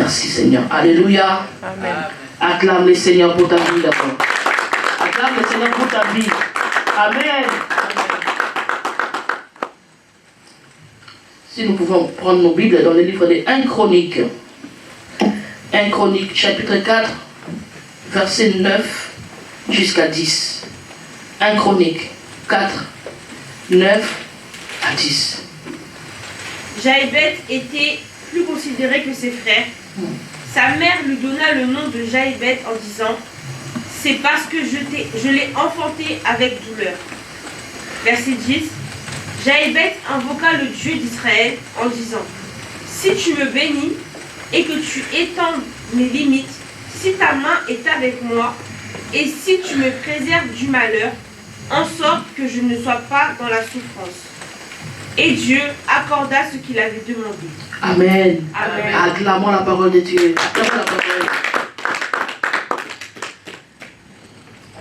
Merci Seigneur. Alléluia. Amen. Acclame le Seigneur pour ta vie d'abord. Acclame le Seigneur pour ta vie. Amen. Si nous pouvons prendre nos Bibles dans le livre des 1 Chroniques. 1 Chroniques, chapitre 4, verset 9 jusqu'à 10. 1 Chroniques 4, 9 à 10. Jaébet était plus considéré que ses frères. Sa mère lui donna le nom de Jaébet en disant « C'est parce que je l'ai enfanté avec douleur. » Verset 10. Jaébet invoqua le Dieu d'Israël en disant « Si tu me bénis et que tu étends mes limites, si ta main est avec moi, et si tu me préserves du malheur, en sorte que je ne sois pas dans la souffrance. » Et Dieu accorda ce qu'il avait demandé. Amen. Amen. Acclamons la parole de Dieu. Acclamons la parole.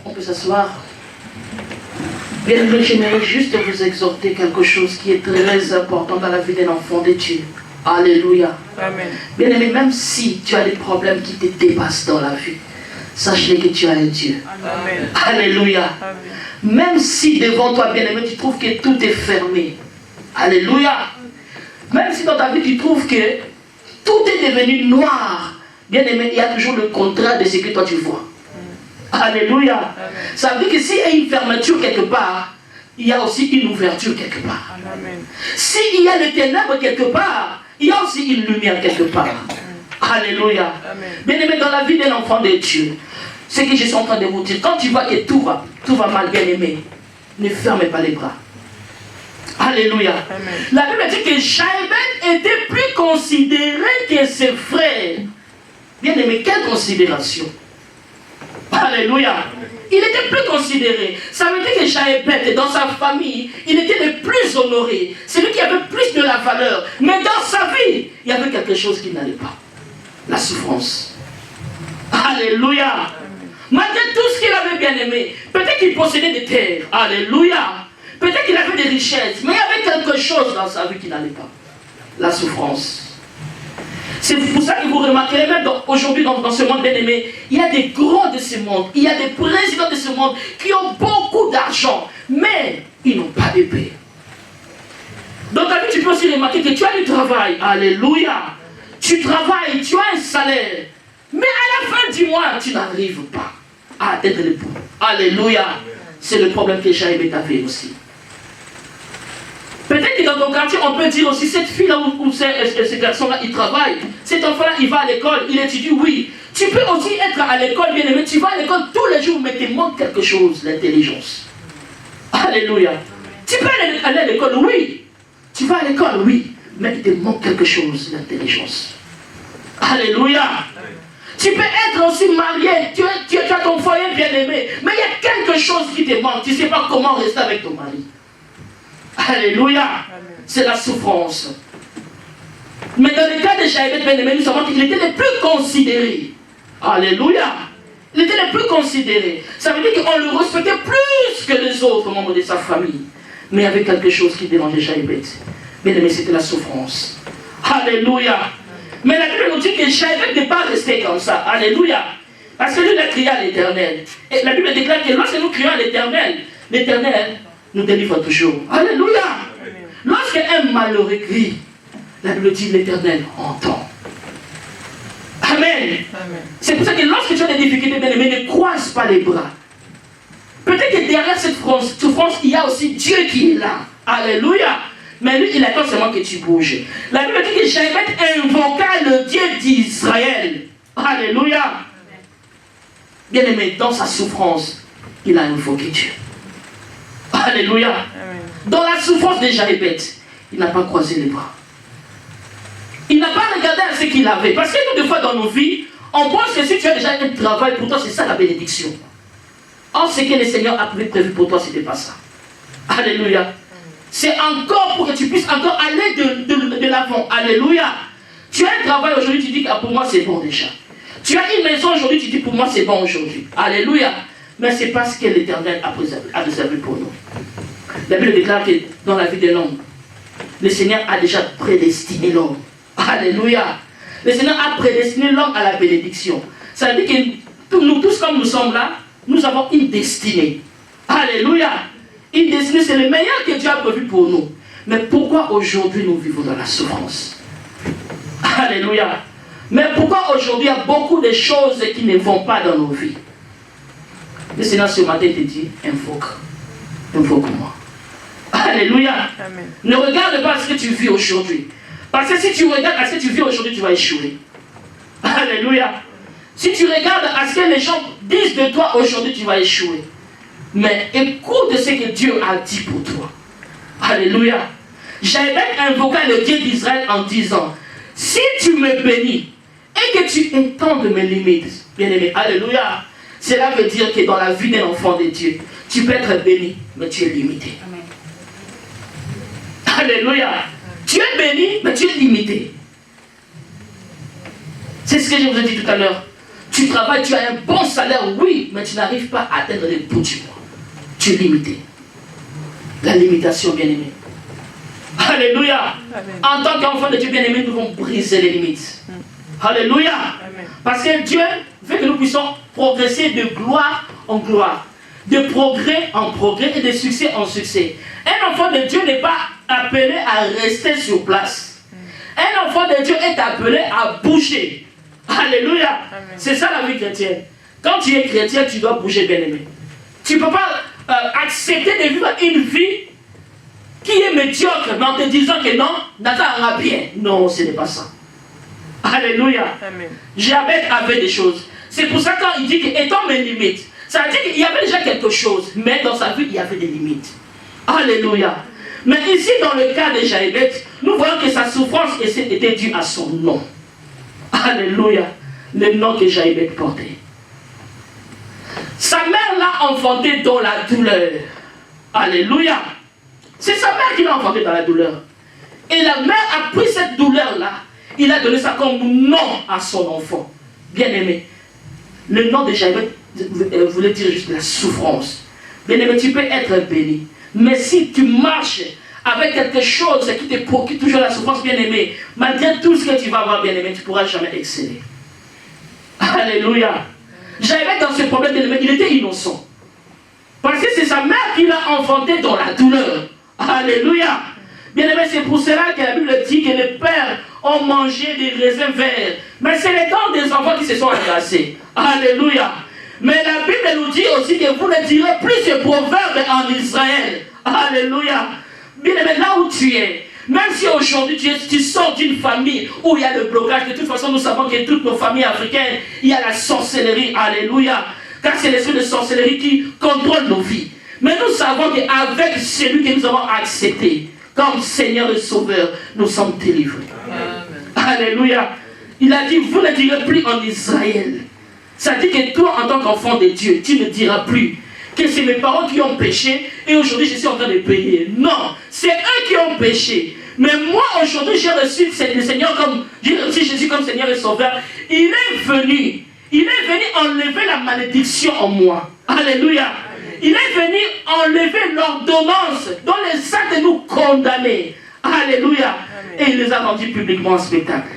On peut s'asseoir. Bien aimé, j'aimerais juste vous exhorter quelque chose qui est très important dans la vie d'un enfant de Dieu. Alléluia. Amen. Bien aimé, même si tu as des problèmes qui te dépassent dans la vie, sache que tu as un Dieu. Amen. Alléluia. Amen. Même si devant toi, bien aimé, tu trouves que tout est fermé. Alléluia. Même si dans ta vie tu trouves que tout est devenu noir, bien aimé, il y a toujours le contraire de ce que toi tu vois. Alléluia. Amen. Ça veut dire que s'il y a une fermeture quelque part, il y a aussi une ouverture quelque part. Amen. S'il y a des ténèbres quelque part, il y a aussi une lumière quelque part. Alléluia. Amen. Bien aimé, dans la vie d'un enfant de Dieu, ce que je suis en train de vous dire, quand tu vois que tout va mal, bien aimé, ne ferme pas les bras. Alléluia. Amen. La Bible dit que Jaébet était plus considéré que ses frères. Bien aimé, quelle considération. Alléluia. Il était plus considéré. Ça veut dire que Jaébet, dans sa famille, il était le plus honoré. C'est lui qui avait plus de la valeur. Mais dans sa vie, il y avait quelque chose qui n'allait pas. La souffrance. Alléluia. Malgré tout ce qu'il avait bien aimé, peut-être qu'il possédait des terres. Alléluia. Peut-être qu'il avait des richesses, mais il y avait quelque chose dans sa vie qui n'allait pas. La souffrance. C'est pour ça que vous remarquerez même aujourd'hui dans ce monde bien aimé, il y a des grands de ce monde, il y a des présidents de ce monde qui ont beaucoup d'argent, mais ils n'ont pas de paix. Dans ta vie, tu peux aussi remarquer que tu as du travail. Alléluia. Tu travailles, tu as un salaire, mais à la fin du mois, tu n'arrives pas à atteindre le bout. Alléluia. C'est le problème que Jaébet avait aussi. Peut-être que dans ton quartier, on peut dire aussi, cette fille-là ou ce garçon-là, il travaille. Cet enfant-là, il va à l'école, il étudie, oui. Tu peux aussi être à l'école, bien aimé. Tu vas à l'école tous les jours, mais il te manque quelque chose, l'intelligence. Alléluia. Tu peux aller à l'école, oui. Tu vas à l'école, oui. Mais il te manque quelque chose, l'intelligence. Alléluia. Tu peux être aussi marié, tu as ton foyer bien aimé, mais il y a quelque chose qui te manque. Tu ne sais pas comment rester avec ton mari. Alléluia. C'est la souffrance. Mais dans le cas de Jaébet bien aimé, nous savons qu'il était le plus considéré. Alléluia. Il était le plus considéré. Ça veut dire qu'on le respectait plus que les autres membres de sa famille. Mais il y avait quelque chose qui dérangeait Jaébet. Bien aimé, c'était la souffrance. Alléluia. Mais la Bible nous dit que Jaébet n'est pas resté comme ça. Alléluia. Parce que lui, il a crié à l'Éternel. Et la Bible déclare que lorsque nous crions à l'Éternel, l'Éternel nous délivre toujours. Alléluia. Lorsqu'un malheureux crie, la Bible dit l'Éternel entend. Amen. C'est pour ça que lorsque tu as des difficultés, bien aimé, ne croise pas les bras. Peut-être que derrière cette souffrance, il y a aussi Dieu qui est là. Alléluia. Mais lui, il attend seulement que tu bouges. La Bible dit que Jaébet invoqua le Dieu d'Israël. Alléluia. Bien aimé, dans sa souffrance, il a invoqué Dieu. Alléluia. Amen. Dans la souffrance de Jaébet, il n'a pas croisé les bras. Il n'a pas regardé à ce qu'il avait. Parce que nous, des fois, dans nos vies, on pense que si tu as déjà un travail, pour toi, c'est ça la bénédiction. Or, ce que le Seigneur a prévu pour toi, ce n'était pas ça. Alléluia. C'est encore pour que tu puisses encore aller de l'avant. Alléluia. Tu as un travail aujourd'hui, tu dis que pour moi, c'est bon déjà. Tu as une maison aujourd'hui, tu dis pour moi, c'est bon aujourd'hui. Alléluia. Mais c'est parce que l'Éternel a réservé pour nous. La Bible déclare que dans la vie de l'homme, le Seigneur a déjà prédestiné l'homme. Alléluia. Le Seigneur a prédestiné l'homme à la bénédiction. Ça veut dire que nous tous, comme nous sommes là, nous avons une destinée. Alléluia. Une destinée, c'est le meilleur que Dieu a prévu pour nous. Mais pourquoi aujourd'hui nous vivons dans la souffrance? Alléluia. Mais pourquoi aujourd'hui il y a beaucoup de choses qui ne vont pas dans nos vies? Le Seigneur ce matin te dit, invoque-moi. Alléluia. Amen. Ne regarde pas ce que tu vis aujourd'hui. Parce que si tu regardes à ce que tu vis aujourd'hui, tu vas échouer. Alléluia. Si tu regardes à ce que les gens disent de toi aujourd'hui, tu vas échouer. Mais écoute ce que Dieu a dit pour toi. Alléluia. J'avais invoqué le Dieu d'Israël en disant, si tu me bénis et que tu étendes mes limites, bien aimé, alléluia, cela veut dire que dans la vie d'un enfant de Dieu, tu peux être béni, mais tu es limité. Amen. Alléluia. Tu es béni, mais tu es limité. C'est ce que je vous ai dit tout à l'heure. Tu travailles, tu as un bon salaire, oui, mais tu n'arrives pas à atteindre les bouts du mois. Tu es limité. La limitation, bien aimé. Alléluia. Amen. En tant qu'enfant de Dieu bien-aimé, nous devons briser les limites. Alléluia. Amen. Parce que Dieu veut que nous puissions progresser de gloire en gloire, de progrès en progrès et de succès en succès. Un enfant de Dieu n'est pas appelé à rester sur place. Un enfant de Dieu est appelé à bouger. Alléluia. C'est ça la vie chrétienne. Quand tu es chrétien, tu dois bouger, bien-aimé. Tu ne peux pas accepter de vivre une vie qui est médiocre, mais en te disant que non, Nathan aura bien. Non, ce n'est pas ça. Alléluia. Jabez avait des choses. C'est pour ça que quand il dit qu'étant mes limites, ça veut dire qu'il y avait déjà quelque chose, mais dans sa vie, il y avait des limites. Alléluia. Mais ici, dans le cas de Jabez, nous voyons que sa souffrance était due à son nom. Alléluia. Le nom que Jabez portait. Sa mère l'a enfanté dans la douleur. Alléluia. C'est sa mère qui l'a enfanté dans la douleur. Et la mère a pris cette douleur-là. Il a donné ça comme nom à son enfant. Bien-aimé. Le nom de Jabez voulait dire juste la souffrance. Bien-aimé, tu peux être béni. Mais si tu marches avec quelque chose qui te procure toujours la souffrance, bien-aimé, malgré tout ce que tu vas avoir, bien-aimé, tu ne pourras jamais exceller. Alléluia. Jabez dans ce problème, bien-aimé, il était innocent. Parce que c'est sa mère qui l'a enfanté dans la douleur. Alléluia. Bien-aimé, c'est pour cela que la Bible dit que les pères ont mangé des raisins verts. Mais c'est les dents des enfants qui se sont agacés. Alléluia. Mais la Bible nous dit aussi que vous ne direz plus ce proverbe en Israël. Alléluia. Bien-aimé, là où tu es, même si aujourd'hui tu sors d'une famille où il y a le blocage, de toute façon nous savons que toutes nos familles africaines, il y a la sorcellerie. Alléluia. Car c'est l'esprit de sorcellerie qui contrôle nos vies. Mais nous savons qu'avec celui que nous avons accepté comme Seigneur et Sauveur, nous sommes délivrés. Amen. Alléluia. Il a dit, vous ne direz plus en Israël. Ça dit que toi, en tant qu'enfant de Dieu, tu ne diras plus que c'est mes parents qui ont péché et aujourd'hui je suis en train de payer. Non, c'est eux qui ont péché. Mais moi, aujourd'hui, j'ai reçu le Seigneur j'ai reçu Jésus comme Seigneur et Sauveur. Il est venu enlever la malédiction en moi. Alléluia. Il est venu enlever l'ordonnance dont les saints de nous condamner. Alléluia. Amen. Et il les a rendus publiquement en spectacle.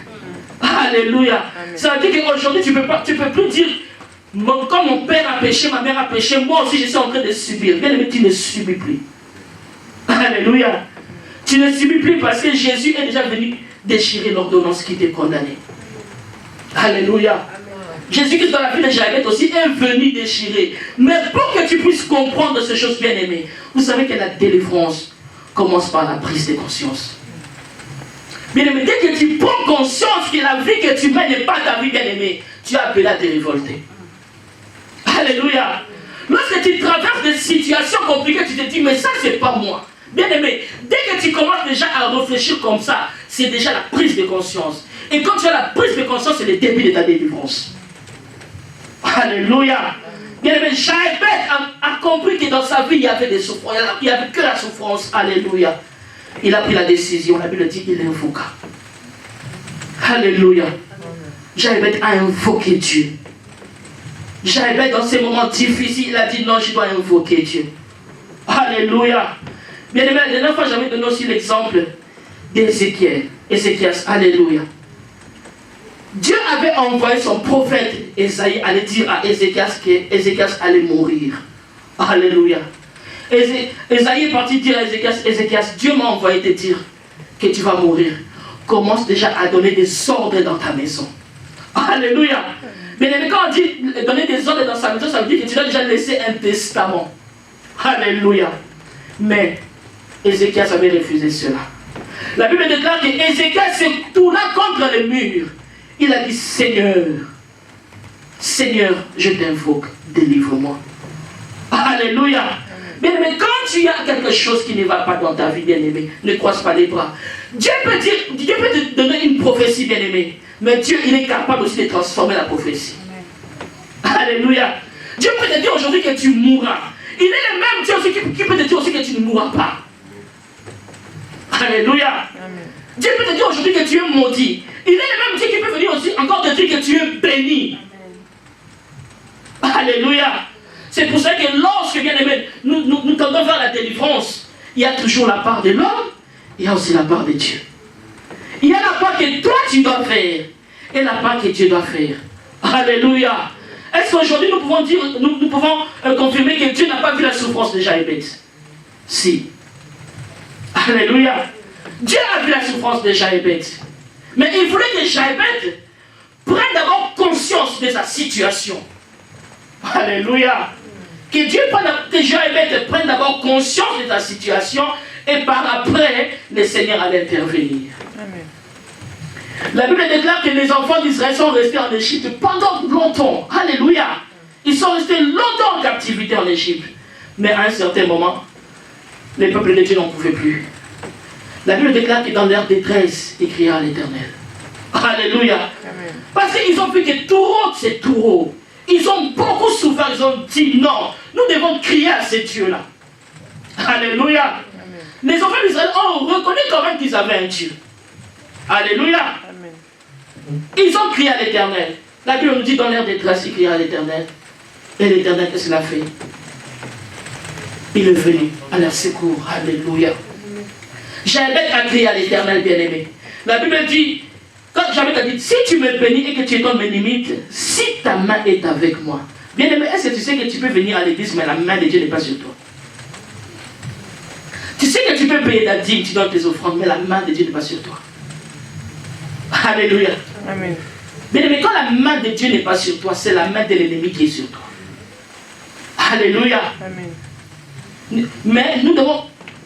Alléluia. Amen. Ça veut dire qu'aujourd'hui, tu peux plus dire, comme mon père a péché, ma mère a péché, moi aussi je suis en train de subir. Bien aimé, tu ne subis plus. Alléluia. Tu ne subis plus parce que Jésus est déjà venu déchirer l'ordonnance qui t'est condamnée. Alléluia. Jésus-Christ dans la vie de Jabez aussi est venu déchirer. Mais pour que tu puisses comprendre ces choses bien aimées, vous savez que la délivrance commence par la prise de conscience. Bien aimé, dès que tu prends conscience que la vie que tu mènes n'est pas ta vie bien aimée, tu es appelé à te révolter. Alléluia. Lorsque tu traverses des situations compliquées, tu te dis, mais ça c'est pas moi. Bien aimé, dès que tu commences déjà à réfléchir comme ça, c'est déjà la prise de conscience. Et quand tu as la prise de conscience, c'est le début de ta délivrance. Alléluia. Bien aimé, Jabez a compris que dans sa vie, il y avait des souffrances. Il n'y avait que la souffrance. Alléluia. Il a pris la décision. La Bible dit qu'il invoqua. Alléluia. Jabez a invoqué Dieu. Jabez, dans ces moments difficiles, il a dit non, je dois invoquer Dieu. Alléluia. Bien aimé, la dernière fois, j'avais donné aussi l'exemple d'Ézéchiel. Ézéchias, alléluia. Dieu avait envoyé son prophète Esaïe aller dire à Ézéchias qu'Ézéchias allait mourir. Alléluia. Esaïe est parti dire à Ézéchias, Dieu m'a envoyé te dire que tu vas mourir. Commence déjà à donner des ordres dans ta maison. Alléluia. Mais quand on dit donner des ordres dans sa maison, ça veut dire que tu dois déjà laisser un testament. Alléluia. Mais Ézéchias avait refusé cela. La Bible déclare que Ézéchias se tourna contre le mur. Il a dit, Seigneur, Seigneur, je t'invoque, délivre-moi. Alléluia. Bien-aimé, quand tu as quelque chose qui ne va pas dans ta vie, bien-aimé, ne croise pas les bras. Dieu peut te donner une prophétie, bien-aimé, mais Dieu, il est capable aussi de transformer la prophétie. Alléluia. Dieu peut te dire aujourd'hui que tu mourras. Il est le même Dieu aussi qui peut te dire aussi que tu ne mourras pas. Alléluia. Dieu peut te dire aujourd'hui que tu es maudit. Il est le même Dieu qui peut venir aussi encore te dire que tu es béni. Alléluia. C'est pour ça que lorsque, bien aimé, nous tendons vers la délivrance, il y a toujours la part de l'homme, il y a aussi la part de Dieu. Il y a la part que toi tu dois faire et la part que Dieu doit faire. Alléluia. Est-ce qu'aujourd'hui nous pouvons dire, nous pouvons confirmer que Dieu n'a pas vu la souffrance de Jaïbet? Si. Alléluia. Dieu a vu la souffrance de Jaïbet. Mais il voulait que Jaïbet prenne d'abord conscience de sa situation. Alléluia. Que Dieu, que Jaïbet prenne d'abord conscience de sa situation et par après, le Seigneur allait intervenir. Amen. La Bible déclare que les enfants d'Israël sont restés en Égypte pendant longtemps. Alléluia. Ils sont restés longtemps en captivité en Égypte. Mais à un certain moment, les peuples de Dieu n'en pouvaient plus. La Bible déclare que dans leur détresse, ils crièrent à l'Éternel. Alléluia. Amen. Parce qu'ils ont vu que tout haut, c'est tout haut. Ils ont beaucoup souffert, ils ont dit non, nous devons crier à ces dieux-là. Alléluia. Amen. Les enfants d'Israël ont reconnu quand même qu'ils avaient un Dieu. Alléluia. Amen. Ils ont crié à l'Éternel. La Bible nous dit dans leur détresse, ils crièrent à l'Éternel. Et l'Éternel, qu'est-ce qu'il a fait? Il est venu à leur secours. Alléluia. Jaïbet a crié à l'Éternel, bien-aimé. La Bible dit, quand Jaïbet a dit, si tu me bénis et que tu étonnes mes limites, si ta main est avec moi. Bien-aimé, est-ce que tu sais que tu peux venir à l'église, mais la main de Dieu n'est pas sur toi? Tu sais que tu peux payer ta dîme, tu donnes tes offrandes, mais la main de Dieu n'est pas sur toi. Alléluia. Amen. Bien-aimé, quand la main de Dieu n'est pas sur toi, c'est la main de l'ennemi qui est sur toi. Alléluia. Amen. Mais nous ne devons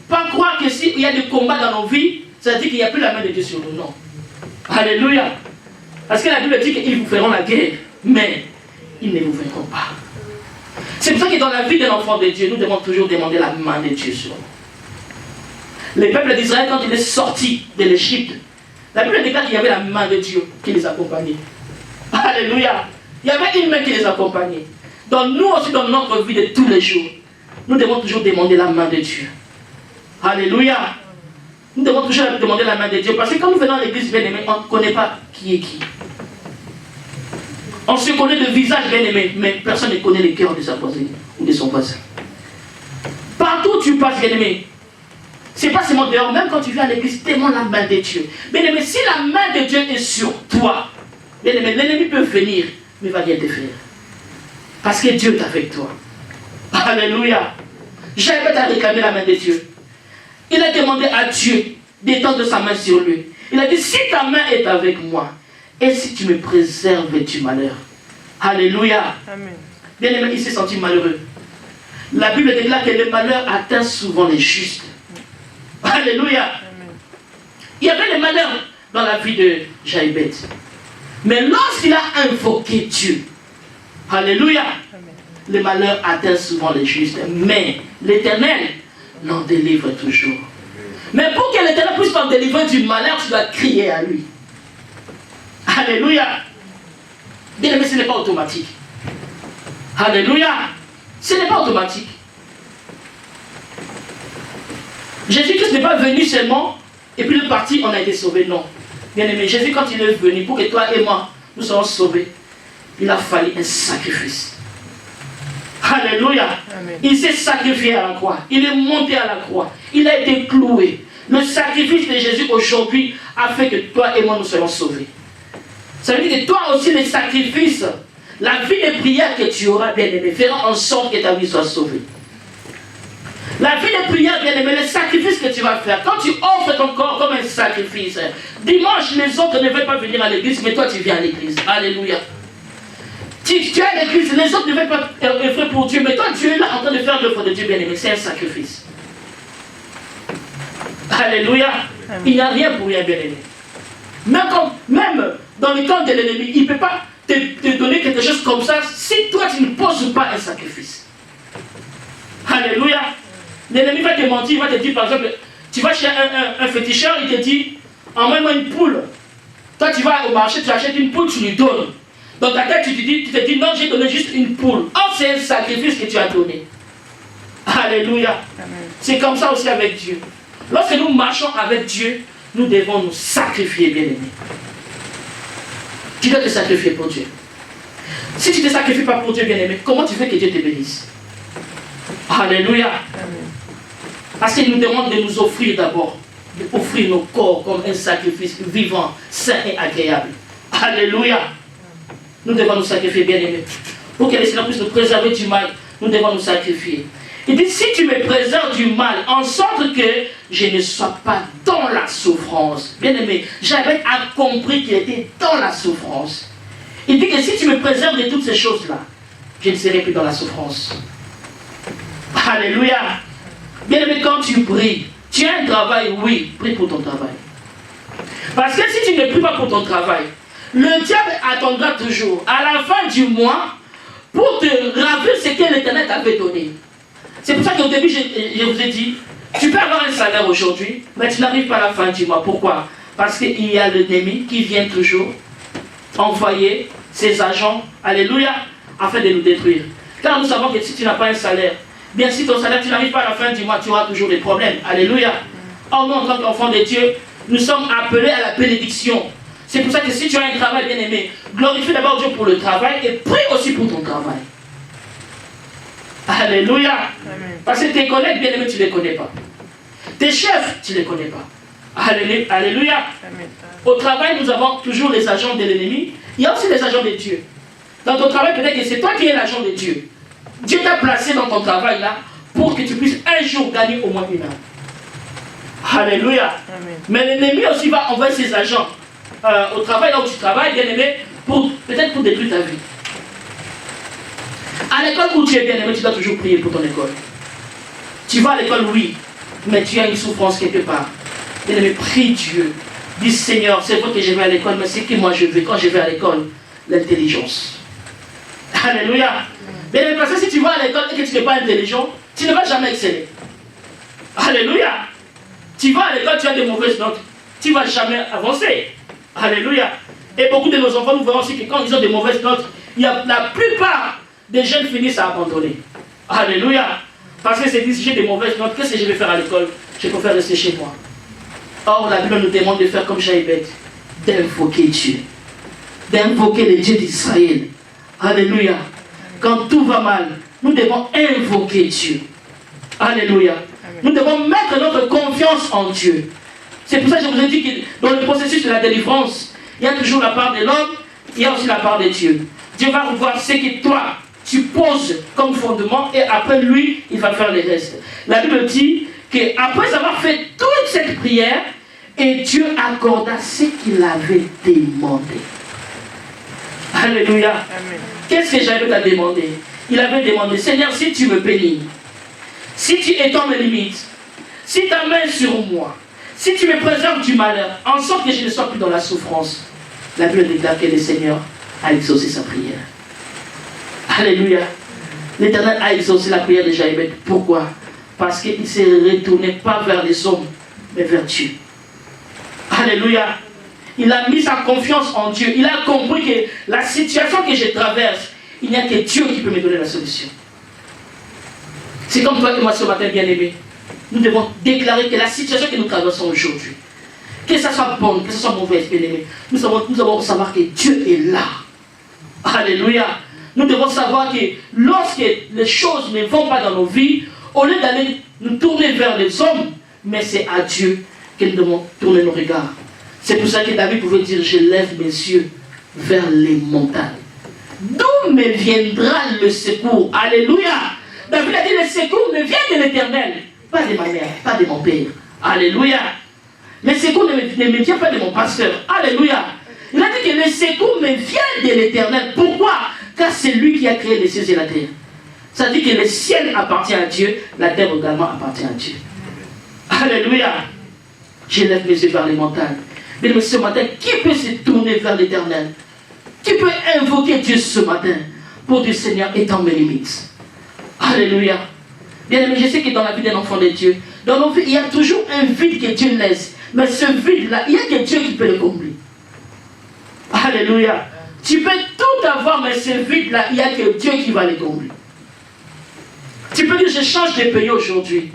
pas croire que s'il y a des combats dans nos vies, ça veut dire qu'il n'y a plus la main de Dieu sur nous. Non. Alléluia. Parce que la Bible dit qu'ils vous feront la guerre, mais ils ne vous vaincront pas. C'est pour ça que dans la vie de l'enfant de Dieu, nous devons toujours demander la main de Dieu sur nous. Les peuples d'Israël, quand ils sont sortis de l'Égypte, la Bible déclare qu'il y avait la main de Dieu qui les accompagnait. Alléluia. Il y avait une main qui les accompagnait. Donc nous aussi, dans notre vie de tous les jours, nous devons toujours demander la main de Dieu. Alléluia. Nous devons toujours demander la main de Dieu. Parce que quand nous venons à l'église, bien-aimé, on ne connaît pas qui est qui. On se connaît de visage, bien-aimé, mais personne ne connaît le cœur de sa voisine ou de son voisin. Partout où tu passes, bien-aimé, c'est pas seulement dehors, même quand tu viens à l'église, demande la main de Dieu. Bien-aimé, si la main de Dieu est sur toi, bien-aimé, l'ennemi peut venir, mais il va rien te faire. Parce que Dieu est avec toi. Alléluia. Jaïbet a réclamé la main de Dieu. Il a demandé à Dieu d'étendre sa main sur lui. Il a dit, si ta main est avec moi, et si tu me préserves du malheur. Alléluia. Amen. Bien-aimé, il s'est senti malheureux. La Bible déclare que le malheur atteint souvent les justes. Alléluia. Amen. Il y avait le malheur dans la vie de Jaïbet. Mais lorsqu'il a invoqué Dieu, alléluia, amen, le malheur atteint souvent les justes. Mais l'Éternel l'en délivre toujours. Mais pour que l'Éternel puisse t'en délivrer du malheur, tu dois crier à lui. Alléluia. Bien aimé, ce n'est pas automatique. Alléluia. Ce n'est pas automatique. Jésus-Christ n'est pas venu seulement et puis le parti, on a été sauvé. Non. Bien aimé, Jésus, quand il est venu, pour que toi et moi, nous soyons sauvés, il a fallu un sacrifice. Alléluia. Amen. Il s'est sacrifié à la croix. Il est monté à la croix. Il a été cloué. Le sacrifice de Jésus aujourd'hui a fait que toi et moi nous soyons sauvés. Ça veut dire que toi aussi, les sacrifices, la vie de prière que tu auras, bien aimé, fera en sorte que ta vie soit sauvée. La vie de prière, bien aimé, les sacrifices que tu vas faire, quand tu offres ton corps comme un sacrifice, dimanche, les autres ne veulent pas venir à l'église, mais toi, tu viens à l'église. Alléluia. Tu es à l'église, les autres ne veulent pas œuvrer pour Dieu, mais toi, tu es là en train de faire l'œuvre de Dieu, bien aimé. C'est un sacrifice. Alléluia. Il n'y a rien pour rien, bien aimé. Même dans le camp de l'ennemi, il ne peut pas te donner quelque chose comme ça si toi tu ne poses pas un sacrifice. Alléluia. L'ennemi va te mentir, il va te dire par exemple, tu vas chez un féticheur, il te dit, emmène-moi une poule. Toi tu vas au marché, tu achètes une poule, tu lui donnes. Dans ta tête tu te dis non, j'ai donné juste une poule. Oh, c'est un sacrifice que tu as donné. Alléluia. C'est comme ça aussi avec Dieu. Lorsque nous marchons avec Dieu, nous devons nous sacrifier, bien aimés. Tu dois te sacrifier pour Dieu. Si tu ne te sacrifies pas pour Dieu, bien aimé, comment tu veux que Dieu te bénisse? Alléluia. Parce qu'il nous demande de nous offrir d'abord, d'offrir nos corps comme un sacrifice vivant, sain et agréable. Alléluia. Nous devons nous sacrifier, bien aimé. Pour que le Seigneur puisse nous préserver du mal, nous devons nous sacrifier. Il dit, si tu me préserves du mal, en sorte que je ne sois pas dans la souffrance. Bien aimé, j'avais compris qu'il était dans la souffrance. Il dit que si tu me préserves de toutes ces choses-là, je ne serai plus dans la souffrance. Alléluia. Bien aimé, quand tu pries, tu as un travail, oui, prie pour ton travail. Parce que si tu ne pries pas pour ton travail, le diable attendra toujours, à la fin du mois, pour te rappeler ce que l'Éternel t'avait donné. C'est pour ça qu'au début, je vous ai dit, tu peux avoir un salaire aujourd'hui, mais tu n'arrives pas à la fin du mois. Pourquoi? Parce qu'il y a l'ennemi qui vient toujours envoyer ses agents, alléluia, afin de nous détruire. Car nous savons que si tu n'as pas un salaire, bien si ton salaire, tu n'arrives pas à la fin du mois, tu auras toujours des problèmes. Alléluia. Or, nous, en tant qu'enfants de Dieu, nous sommes appelés à la bénédiction. C'est pour ça que si tu as un travail bien aimé, glorifie d'abord Dieu pour le travail et prie aussi pour ton travail. Alléluia. Amen. Parce que tes collègues bien aimés, tu ne les connais pas. Tes chefs, tu ne les connais pas. Alléluia. Amen. Au travail, nous avons toujours les agents de l'ennemi. Il y a aussi les agents de Dieu. Dans ton travail, peut-être que c'est toi qui es l'agent de Dieu. Dieu t'a placé dans ton travail là pour que tu puisses un jour gagner au moins une âme. Alléluia. Amen. Mais l'ennemi aussi va envoyer ses agents au travail là où tu travailles, bien aimé, peut-être pour détruire ta vie. À l'école où tu es bien aimé, tu dois toujours prier pour ton école. Tu vas à l'école, oui, mais tu as une souffrance quelque part. Bien aimé, prie Dieu. Dis Seigneur, c'est vrai que je vais à l'école, mais c'est que moi je veux, quand je vais à l'école, l'intelligence. Alléluia. Bien aimé, parce que si tu vas à l'école et que tu n'es pas intelligent, tu ne vas jamais exceller. Alléluia. Tu vas à l'école, tu as des mauvaises notes, tu ne vas jamais avancer. Alléluia. Et beaucoup de nos enfants, nous verrons aussi que quand ils ont des mauvaises notes, la plupart des jeunes finissent à abandonner. Alléluia. Parce que c'est dit, si j'ai des mauvaises notes, qu'est-ce que je vais faire à l'école? Je préfère rester chez moi. Or, la Bible nous demande de faire comme Jaïbeth, d'invoquer Dieu. D'invoquer le Dieu d'Israël. Alléluia. Quand tout va mal, nous devons invoquer Dieu. Alléluia. Nous devons mettre notre confiance en Dieu. C'est pour ça que je vous ai dit que dans le processus de la délivrance, il y a toujours la part de l'homme, il y a aussi la part de Dieu. Dieu va revoir ce que toi, tu poses comme fondement et après lui, il va faire le reste. La Bible dit qu'après avoir fait toute cette prière, et Dieu accorda ce qu'il avait demandé. Alléluia. Qu'est-ce que j'avais à demander? Il avait demandé, Seigneur, si tu me bénis, si tu étends mes limites, si ta main sur moi, si tu me préserves du malheur, en sorte que je ne sois plus dans la souffrance, la Bible déclare que le Seigneur a exaucé sa prière. Alléluia. L'Éternel a exaucé la prière de Jaïbeth. Pourquoi? Parce qu'il ne s'est retourné pas vers les hommes, mais vers Dieu. Alléluia. Il a mis sa confiance en Dieu. Il a compris que la situation que je traverse, il n'y a que Dieu qui peut me donner la solution. C'est comme toi et moi ce matin, bien-aimé. Nous devons déclarer que la situation que nous traversons aujourd'hui, que ça soit bonne, que ce soit mauvaise, bien-aimé, nous devons savoir que Dieu est là. Alléluia. Nous devons savoir que lorsque les choses ne vont pas dans nos vies, au lieu d'aller nous tourner vers les hommes, mais c'est à Dieu que nous devons tourner nos regards. C'est pour ça que David pouvait dire, je lève mes yeux vers les montagnes. D'où me viendra le secours? Alléluia. David a dit, le secours me vient de l'Éternel. Pas de ma mère, pas de mon père. Alléluia. Le secours ne me vient pas de mon pasteur. Alléluia. Il a dit que le secours me vient de l'Éternel. Pourquoi? Car c'est lui qui a créé les cieux et la terre. Ça dit que le ciel appartient à Dieu, la terre également appartient à Dieu. Alléluia. Je lève mes yeux vers les montagnes. Mais ce matin, qui peut se tourner vers l'Éternel? Qui peut invoquer Dieu ce matin pour dire, Seigneur, étends mes limites? Alléluia. Bien aimé, je sais que dans la vie d'un enfant de Dieu, dans nos vies, il y a toujours un vide que Dieu laisse. Mais ce vide-là, il n'y a que Dieu qui peut le combler. Alléluia. Tu peux tout avoir, mais ce vide-là, il n'y a que Dieu qui va le combler. Tu peux dire, je change de pays aujourd'hui.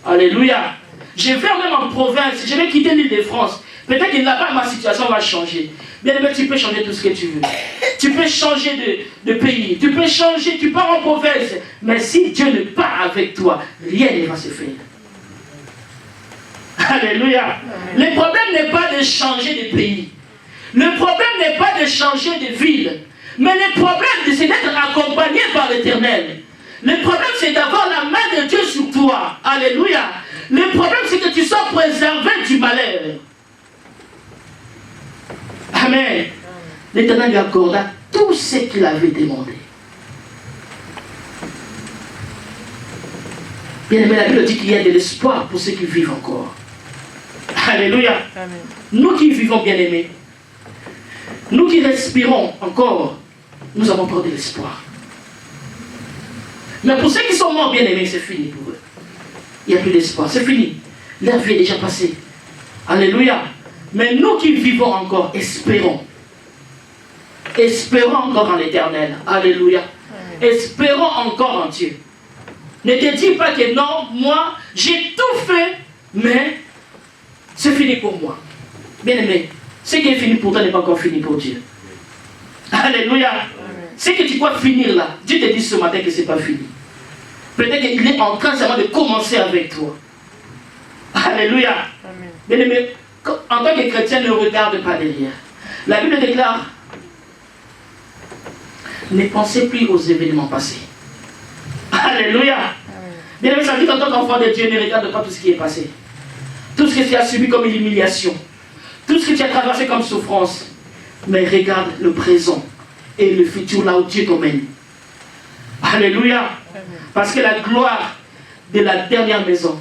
Alléluia. Je vais même en province, je vais quitter l'île de France. Peut-être que là-bas, ma situation va changer. Bien aimé, tu peux changer tout ce que tu veux. Tu peux changer de pays. Tu peux changer, tu pars en province. Mais si Dieu ne part avec toi, rien ne va se faire. Alléluia. Le problème n'est pas de changer de pays. Le problème n'est pas de changer de ville. Mais le problème, c'est d'être accompagné par l'Éternel. Le problème, c'est d'avoir la main de Dieu sur toi. Alléluia. Le problème, c'est que tu sois préservé du malheur. Amen. L'Éternel lui accorda tout ce qu'il avait demandé. Bien aimé, la Bible dit qu'il y a de l'espoir pour ceux qui vivent encore. Alléluia. Amen. Nous qui vivons, bien aimés, nous qui respirons encore, nous avons encore de l'espoir. Mais pour ceux qui sont morts, bien aimés, c'est fini pour eux. Il n'y a plus d'espoir, c'est fini. Leur vie est déjà passée. Alléluia. Mais nous qui vivons encore, espérons. Espérons encore en l'Éternel. Alléluia. Amen. Espérons encore en Dieu. Ne te dis pas que non, moi, j'ai tout fait, mais c'est fini pour moi. Bien aimé, ce qui est fini pour toi n'est pas encore fini pour Dieu. Alléluia. Amen. Ce que tu crois finir là, Dieu te dit ce matin que ce n'est pas fini. Peut-être qu'il est en train seulement de commencer avec toi. Alléluia. Amen. Bien aimé, en tant que chrétien, ne regarde pas derrière. La Bible déclare, ne pensez plus aux événements passés. Alléluia. Amen. Bien aimé, ça dit qu'en tant qu'enfant de Dieu, ne regarde pas tout ce qui est passé. Tout ce que tu as subi comme humiliation. Tout ce que tu as traversé comme souffrance. Mais regarde le présent et le futur là où Dieu t'emmène. Alléluia. Amen. Parce que la gloire de la dernière maison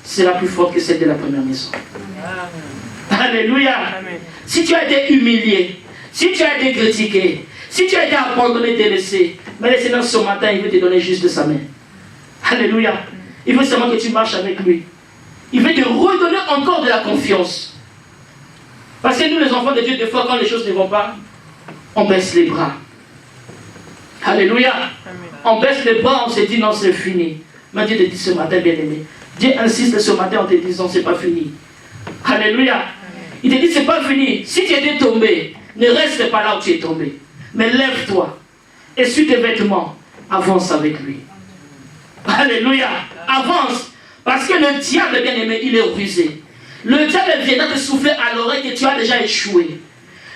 sera plus forte que celle de la première maison. Amen. Alléluia. Amen. Si tu as été humilié, si tu as été critiqué, si tu as été abandonné, délaissé, mais le Seigneur ce matin, il veut te donner juste sa main. Alléluia. Il veut seulement que tu marches avec lui. Il veut te redonner encore de la confiance. Parce que nous, les enfants de Dieu, des fois, quand les choses ne vont pas, on baisse les bras. Alléluia. Amen. On baisse les bras, on se dit non, c'est fini. Mais Dieu te dit ce matin, bien-aimé. Dieu insiste ce matin en te disant, c'est pas fini. Alléluia. Amen. Il te dit, c'est pas fini. Si tu étais tombé, ne reste pas là où tu es tombé. Mais lève-toi. Essuie tes vêtements. Avance avec lui. Alléluia. Avance. Parce que le diable, bien-aimé, il est rusé. Le diable viendra te souffler à l'oreille que tu as déjà échoué.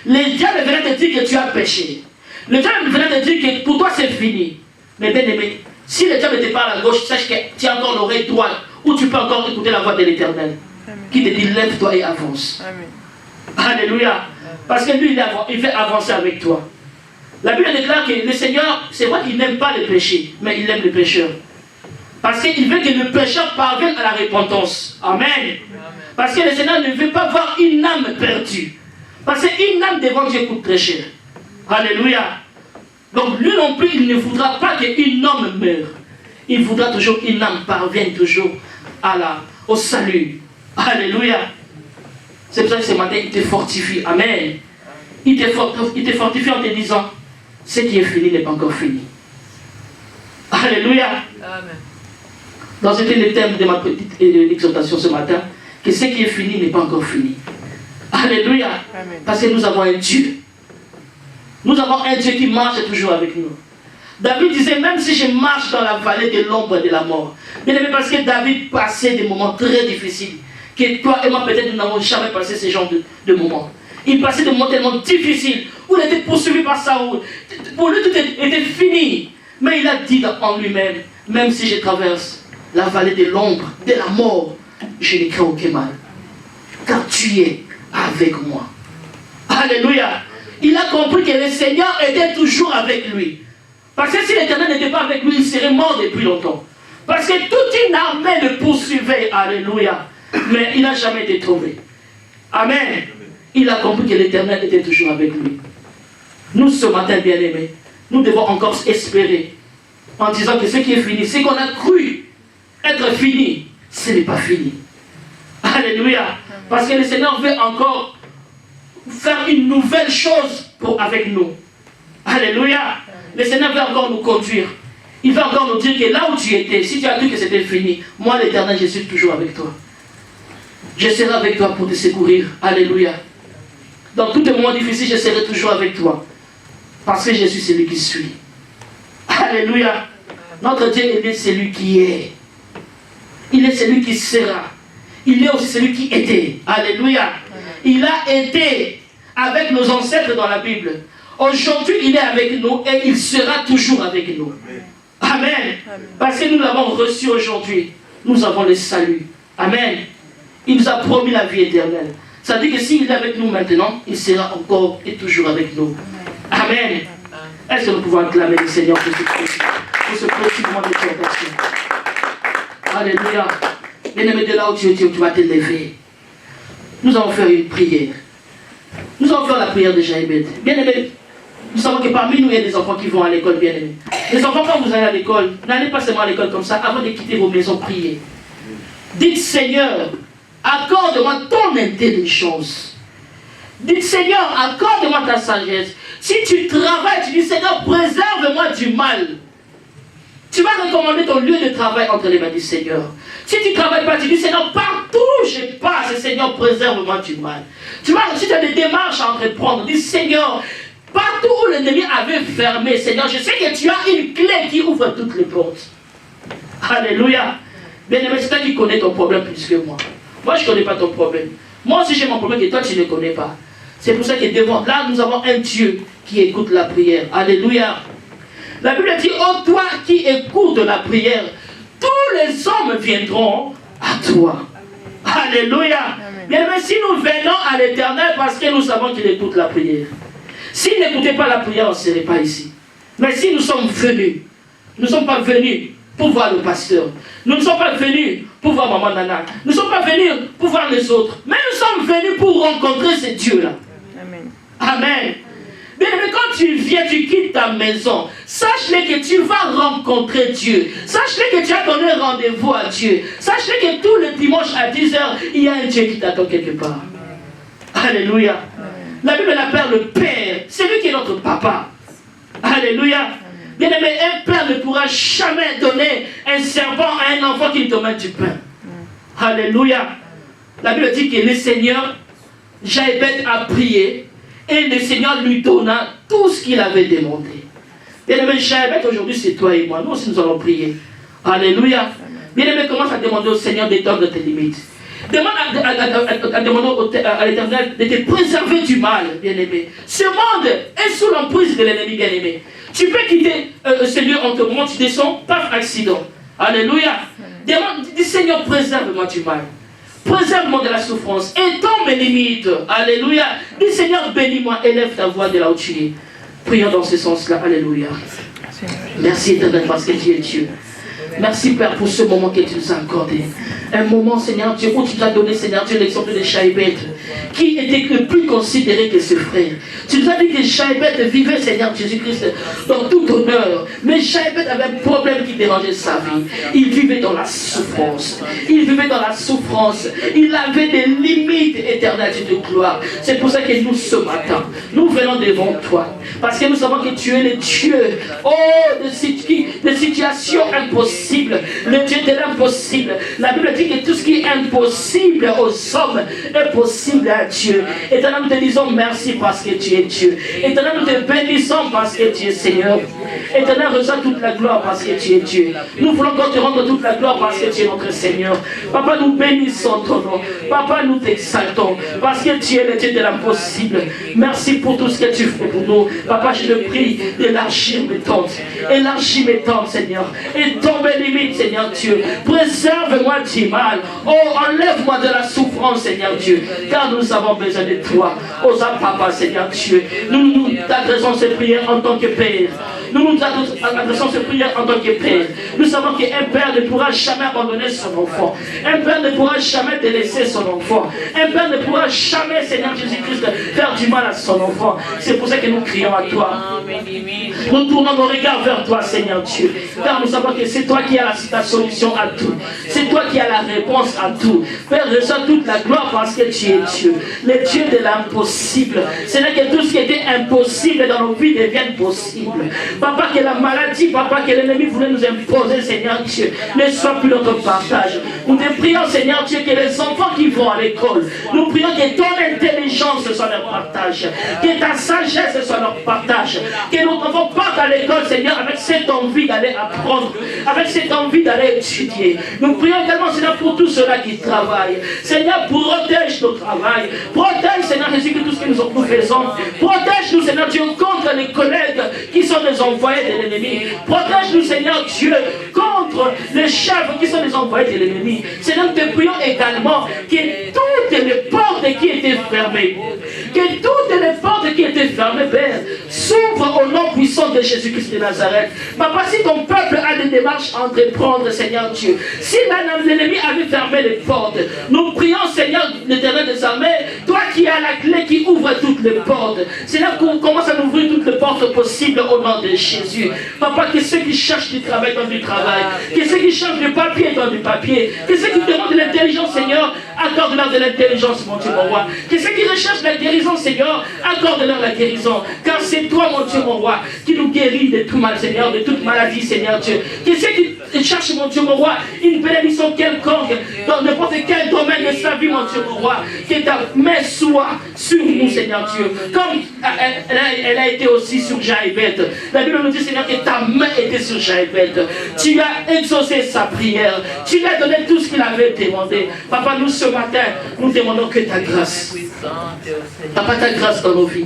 Le diable viendra te dire que tu as péché. Le diable viendra te dire que pour toi c'est fini. Mais bien-aimé, si le diable te parle à gauche, sache que tu as encore l'oreille droite, ou tu peux encore écouter la voix de l'Éternel qui te dit lève-toi et avance. Amen. Alléluia. Parce que lui, il veut avancer avec toi. La Bible déclare que le Seigneur, c'est vrai qu'il n'aime pas le péché, mais il aime le pécheur. Parce qu'il veut que le pécheur parvienne à la repentance. Amen. Amen. Parce que le Seigneur ne veut pas voir une âme perdue. Parce qu'une âme devant Dieu coûte très cher. Alléluia. Donc lui non plus, il ne voudra pas qu'un homme meure. Il voudra toujours qu'une âme parvienne toujours au salut. Alléluia. C'est pour ça que ce matin, il te fortifie. Amen. Il te fortifie en te disant, ce qui est fini n'est pas encore fini. Alléluia. Amen. Donc c'était le thème de ma petite exhortation ce matin, que ce qui est fini n'est pas encore fini. Alléluia. Amen. Parce que nous avons un Dieu. Nous avons un Dieu qui marche toujours avec nous. David disait, même si je marche dans la vallée de l'ombre de la mort. Bien aimé, parce que David passait des moments très difficiles, que toi et moi peut-être nous n'avons jamais passé ce genre de moments. Il passait des moments tellement difficiles, où il était poursuivi par Saoul. Pour lui, tout était fini. Mais il a dit en lui-même, même si je traverse la vallée de l'ombre, de la mort, je ne crains aucun mal. Car tu es avec moi. Alléluia. Il a compris que le Seigneur était toujours avec lui. Parce que si l'Éternel n'était pas avec lui, il serait mort depuis longtemps. Parce que toute une armée le poursuivait. Alléluia. Mais il n'a jamais été trouvé. Amen. Il a compris que l'Éternel était toujours avec lui. Nous, ce matin, bien-aimés, nous devons encore espérer en disant que ce qui est fini, ce qu'on a cru être fini, ce n'est pas fini. Alléluia. Parce que le Seigneur veut encore faire une nouvelle chose avec nous. Alléluia. Le Seigneur veut encore nous conduire. Il va encore nous dire que là où tu étais, si tu as cru que c'était fini, moi l'Éternel, je suis toujours avec toi. Je serai avec toi pour te secourir. Alléluia. Dans tous les moments difficiles, je serai toujours avec toi. Parce que je suis celui qui suis. Alléluia. Notre Dieu, il est celui qui est. Il est celui qui sera. Il est aussi celui qui était. Alléluia. Il a été avec nos ancêtres dans la Bible. Aujourd'hui, il est avec nous et il sera toujours avec nous. Amen. Parce que nous l'avons reçu aujourd'hui. Nous avons le salut. Amen. Il nous a promis la vie éternelle. Ça dit que s'il est avec nous maintenant, il sera encore et toujours avec nous. Amen. Est-ce que nous pouvons acclamer le Seigneur pour ce petit moment de tentation? Alléluia. Bien-aimé, de là où tu es, tu vas te lever. Nous allons faire une prière. Nous allons faire la prière de Jaïbet. Bien-aimé, nous savons que parmi nous, il y a des enfants qui vont à l'école, bien-aimés. Les enfants, quand vous allez à l'école, n'allez pas seulement à l'école comme ça. Avant de quitter vos maisons, priez. Dites, Seigneur, accorde-moi ton intelligence. Dites, Seigneur, accorde-moi ta sagesse. Si tu travailles, tu dis, Seigneur, préserve-moi du mal. Tu vas recommander ton lieu de travail entre les mains du Seigneur. Si tu ne travailles pas, tu dis, Seigneur, partout où je passe, Seigneur, préserve-moi du mal. Tu vois, si tu as des démarches à entreprendre, dis, Seigneur, partout où l'ennemi avait fermé, Seigneur, je sais que tu as une clé qui ouvre toutes les portes. Alléluia. Bien-aimé, c'est toi qui connais ton problème plus que moi. Moi, je ne connais pas ton problème. Moi aussi, j'ai mon problème que toi, tu ne connais pas. C'est pour ça que devant, là, nous avons un Dieu qui écoute la prière. Alléluia. La Bible dit, oh toi qui écoutes la prière, tous les hommes viendront à toi. Alléluia. Bien, mais si nous venons à l'Éternel parce que nous savons qu'il écoute la prière. S'il n'écoutait pas la prière, on ne serait pas ici. Mais si nous sommes venus, nous ne sommes pas venus pour voir le pasteur. Nous ne sommes pas venus pour voir Maman Nana. Nous ne sommes pas venus pour voir les autres. Mais nous sommes venus pour rencontrer ce Dieu-là. Amen. Amen. Mais quand tu viens, tu quittes ta maison, sache-le que tu vas rencontrer Dieu. Sache-le que tu as donné rendez-vous à Dieu. Sache-le que tous les dimanches à 10h, il y a un Dieu qui t'attend quelque part. Alléluia. La Bible l'appelle le Père. C'est lui qui est notre papa. Alléluia. Bien aimé, un père ne pourra jamais donner un serpent à un enfant qui lui demande du pain. Alléluia. La Bible dit que le Seigneur, Jaïbet a prié. Et le Seigneur lui donna tout ce qu'il avait demandé. Bien-aimé, Jaïbet, aujourd'hui, c'est toi et moi. Nous aussi, nous allons prier. Alléluia. Bien-aimé, commence à demander au Seigneur d'étendre tes limites. Demande à demander à l'Éternel de te préserver du mal, bien-aimé. Ce monde est sous l'emprise de l'ennemi, bien-aimé. Tu peux quitter ce lieu, on te monte, tu descends, par accident. Alléluia. Demande, dis Seigneur, préserve-moi du mal. Préserve-moi de la souffrance. Étends mes limites. Alléluia. Dis Seigneur, bénis-moi. Élève ta voix de là où tu es. Prions dans ce sens-là. Alléluia. Merci éternel parce que tu es Dieu. Merci Père pour ce moment que tu nous as accordé. Un moment, Seigneur Dieu, où tu nous as donné, Seigneur Dieu, l'exemple de Jaïbet, qui était le plus considéré que ses frères. Tu nous as dit que Jaïbet vivait, Seigneur Jésus-Christ, dans tout honneur. Mais Jaïbet avait un problème qui dérangeait sa vie. Il vivait dans la souffrance. Il vivait dans la souffrance. Il avait des limites éternelles de gloire. C'est pour ça que nous, ce matin, nous venons devant toi. Parce que nous savons que tu es le Dieu, de situations impossibles. Le Dieu de l'impossible. La Bible dit que tout ce qui est impossible aux hommes est possible fidèle Dieu. Éternel, nous te disons merci parce que tu es Dieu. Éternel, nous te bénissons parce que tu es Seigneur. Éternel, reçois toute la gloire parce que tu es Dieu. Nous voulons encore te rendre toute la gloire parce que tu es notre Seigneur. Papa, nous bénissons ton nom. Papa, nous t'exaltons parce que tu es le Dieu de l'impossible. Merci pour tout ce que tu fais pour nous. Papa, je te prie d'élargir mes tentes. Élargis mes tentes, Seigneur. Et tombe mes limites, Seigneur Dieu. Préserve-moi du mal. Oh, enlève-moi de la souffrance, Seigneur Dieu. Car nous avons besoin de toi. Osa, Papa, Seigneur Dieu. Nous t'adressons ces prières en tant que Père. Nous adressons ces prières en tant que Père. Nous savons qu'un Père ne pourra jamais abandonner son enfant. Un Père ne pourra jamais délaisser son enfant. Un Père ne pourra jamais, Seigneur Jésus-Christ, faire du mal à son enfant. C'est pour ça que nous crions à toi. Nous tournons nos regards vers toi, Seigneur Dieu. Car nous savons que c'est toi qui as la solution à tout. C'est toi qui as la réponse à tout. Père, reçois toute la gloire parce que tu es Dieu. Le Dieu de l'impossible. Ce n'est que tout ce qui était impossible dans nos vies devienne possible. Papa, que la maladie, papa, que l'ennemi voulait nous imposer, Seigneur Dieu, ne soit plus notre partage. Nous te prions, Seigneur Dieu, que les enfants qui vont à l'école, nous prions que ton intelligence soit leur partage, que ta sagesse soit leur partage, que nos enfants partent à l'école, Seigneur, avec cette envie d'aller apprendre, avec cette envie d'aller étudier. Nous prions également, Seigneur, pour tous ceux-là qui travaillent. Seigneur, protège nos travail. Protège, Seigneur Jésus, que tout ce que nous faisons. Protège-nous, Seigneur Dieu, contre les collègues qui sont des envoyés de l'ennemi. Protège-nous, Seigneur Dieu, contre les chefs qui sont des envoyés de l'ennemi. Seigneur, nous te prions également que toutes les portes qui étaient fermées, Père, s'ouvrent au nom puissant de Jésus-Christ de Nazareth. Papa, si ton peuple a des démarches à entreprendre, Seigneur Dieu, si l'ennemi avait fermé les portes, nous prions, Seigneur, l'Éternel des armées, toi qui as la clé qui ouvre toutes les portes. Seigneur, commence à nous ouvrir toutes les portes possibles au nom de Jésus. Papa, que ceux qui cherchent du travail dans du travail, que ceux qui cherchent du papier dans du papier, que ceux qui demandent de l'intelligence, Seigneur, accorde-leur de l'intelligence, mon Dieu, mon roi. Que ceux qui recherchent la guérison, Seigneur, accorde-leur la guérison. Car c'est toi, mon Dieu, mon roi, qui nous guérit de tout mal, Seigneur, de toute maladie, Seigneur Dieu. Que ceux qui cherchent, mon Dieu, mon roi, une bénédiction quelconque dans n'importe quel domaine de sa vie, mon Dieu, mon roi, que ta main soit sur nous, Seigneur Dieu. Comme elle a été aussi sur Jaïbet. La Bible nous dit, Seigneur, que ta main était sur Jaïbet. Tu as exaucé sa prière. Tu lui as donné tout ce qu'il avait demandé. Papa, nous ce matin, nous demandons que ta grâce, Papa, ta grâce dans nos vies,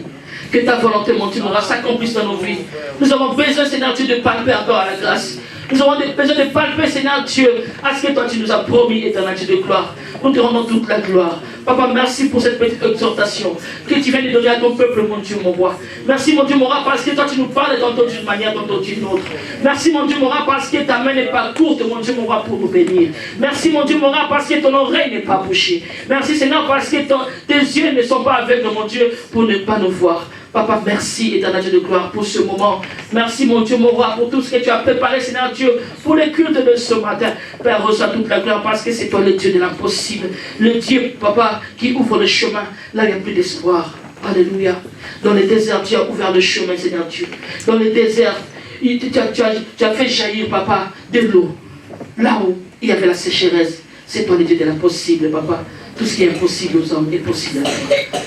que ta volonté, mon Dieu, s'accomplisse dans nos vies. Nous avons besoin, Seigneur Dieu, de palper encore à la grâce. Nous avons besoin de palper, Seigneur Dieu, à ce que toi tu nous as promis, éternel Dieu de gloire. Nous te rendons toute la gloire. Papa, merci pour cette petite exhortation que tu viens de donner à ton peuple, mon Dieu, mon roi. Merci, mon Dieu, mon roi, parce que toi tu nous parles tantôt d'une manière, tantôt d'une autre. Merci, mon Dieu, mon roi, parce que ta main n'est pas courte, mon Dieu, mon roi, pour nous bénir. Merci, mon Dieu, mon roi, parce que ton oreille n'est pas bouchée. Merci, Seigneur, parce que tes yeux ne sont pas aveugles, mon Dieu, pour ne pas nous voir. Papa, merci, éternel Dieu de gloire, pour ce moment. Merci, mon Dieu, mon roi, pour tout ce que tu as préparé, Seigneur Dieu, pour les cultes de ce matin. Père, reçois toute la gloire, parce que c'est toi le Dieu de l'impossible. Le Dieu, Papa, qui ouvre le chemin. Là, il n'y a plus d'espoir. Alléluia. Dans les déserts, tu as ouvert le chemin, Seigneur Dieu. Dans les déserts, tu as fait jaillir, Papa, de l'eau. Là où il y avait la sécheresse, c'est toi le Dieu de l'impossible, Papa. Tout ce qui est impossible aux hommes est possible à toi.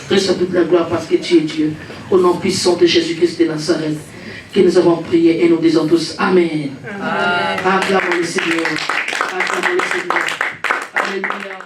Reçois toute la gloire parce que tu es Dieu. Au nom puissant de Jésus-Christ de Nazareth, que nous avons prié et nous disons tous Amen. Acclamons le Seigneur. Acclamons le Seigneur. Alléluia.